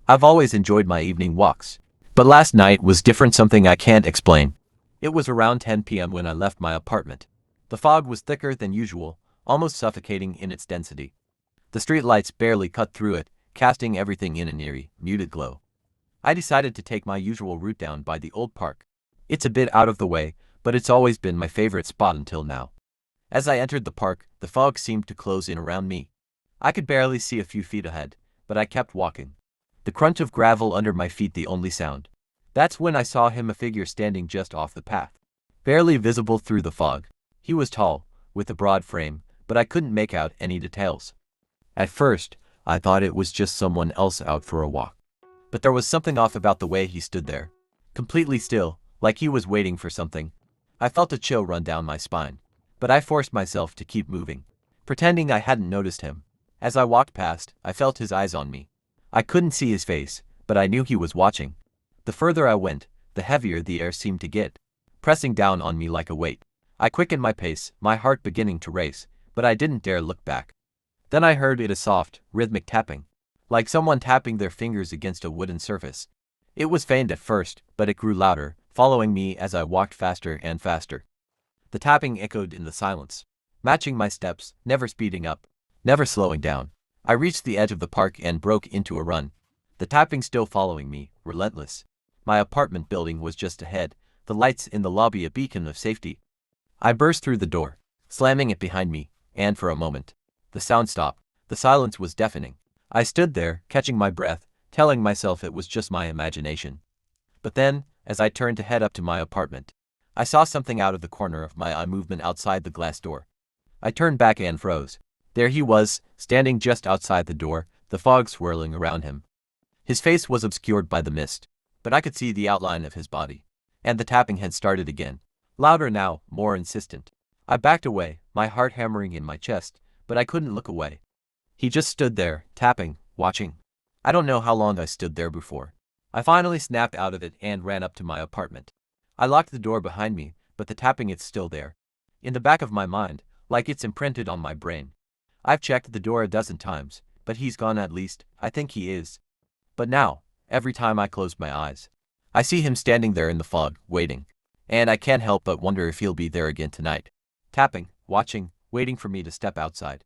I've always enjoyed my evening walks. But last night was different, something I can't explain. It was around 10 p.m. when I left my apartment. The fog was thicker than usual, almost suffocating in its density. The streetlights barely cut through it, casting everything in an eerie, muted glow. I decided to take my usual route down by the old park. It's a bit out of the way, but it's always been my favorite spot until now. As I entered the park, the fog seemed to close in around me. I could barely see a few feet ahead, but I kept walking. The crunch of gravel under my feet the only sound. That's when I saw him, a figure standing just off the path, barely visible through the fog. He was tall, with a broad frame, but I couldn't make out any details. At first, I thought it was just someone else out for a walk. But there was something off about the way he stood there, completely still, like he was waiting for something. I felt a chill run down my spine, but I forced myself to keep moving, pretending I hadn't noticed him. As I walked past, I felt his eyes on me. I couldn't see his face, but I knew he was watching. The further I went, the heavier the air seemed to get, pressing down on me like a weight. I quickened my pace, my heart beginning to race, but I didn't dare look back. Then I heard a soft, rhythmic tapping, like someone tapping their fingers against a wooden surface. It was faint at first, but it grew louder, following me as I walked faster and faster. The tapping echoed in the silence, matching my steps, never speeding up, never slowing down. I reached the edge of the park and broke into a run, the tapping still following me, relentless. My apartment building was just ahead, the lights in the lobby a beacon of safety. I burst through the door, slamming it behind me, and for a moment, the sound stopped. The silence was deafening. I stood there, catching my breath, telling myself it was just my imagination. But then, as I turned to head up to my apartment, I saw something out of the corner of my eye, movement outside the glass door. I turned back and froze. There he was, standing just outside the door, the fog swirling around him. His face was obscured by the mist, but I could see the outline of his body. And the tapping had started again. Louder now, more insistent. I backed away, my heart hammering in my chest, but I couldn't look away. He just stood there, tapping, watching. I don't know how long I stood there before. I finally snapped out of it and ran up to my apartment. I locked the door behind me, but the tapping is still there. In the back of my mind, like it's imprinted on my brain. I've checked the door a dozen times, but he's gone, at least, I think he is. But now, every time I close my eyes, I see him standing there in the fog, waiting. And I can't help but wonder if he'll be there again tonight. Tapping, watching, waiting for me to step outside.